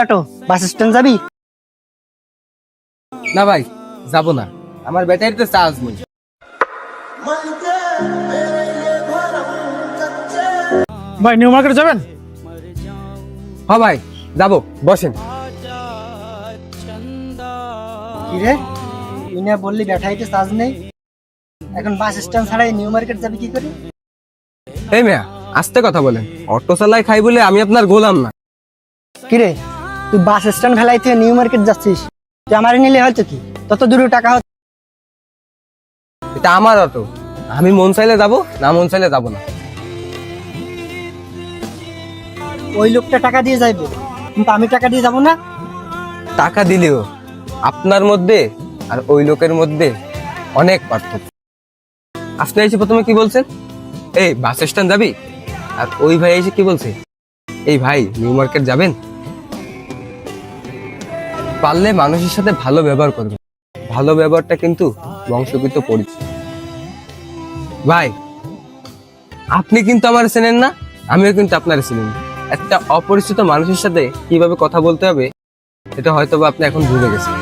Auto bus stand যাবি? না ভাই, যাবো না, আমার ব্যাটারিতে চার্জ নেই। ভাই নিউ মার্কেট যাবেন? হ্যাঁ ভাই যাবো, বসেন। কি রে, তুই না বললি ব্যাটারিতে চার্জ নেই? এখন বাস স্ট্যান্ড ছাড়াই নিউ মার্কেট যাবি কি করে? এই মেয়া, আস্তে কথা বলেন। অটো চালাই খাই বলে আমি আপনার গোলাম না। কি রে, তুই বাস স্ট্যান্ড ফেলাই থেকে নিউ মার্কেট যাচ্ছিস? তুই আমারে নিলে হয়তো কি তত দূর টাকা হতো? এটা আমার অটো, আমি মন চাইলে যাবো, না মন চাইলে যাবো না। ওই লোকটা টাকা দিয়ে যাইবে, কিন্তু আমি টাকা দিয়ে যাবো না। টাকা দিলেও আপনার মধ্যে আর ওই লোকের মধ্যে অনেক পার্থক্য। আপনি এসে প্রথমে কি বলছেন, এই বাস স্ট্যান্ড যাবি? আর ওই ভাই এসে কি বলছে, এই ভাই নিউ মার্কেট যাবেন? পারলে মানুষের সাথে ভালো ব্যবহার করবেন, ভালো ব্যবহারটা কিন্তু বংশগত পরিচয়। ভাই আপনি কিন্তু আমার চেনেন না, আমিও কিন্তু আপনার চিনি না। একটা অপরিচিত মানুষের সাথে কিভাবে কথা বলতে হবে এটা হয়তো বা আপনি এখন ভুলে গেছেন।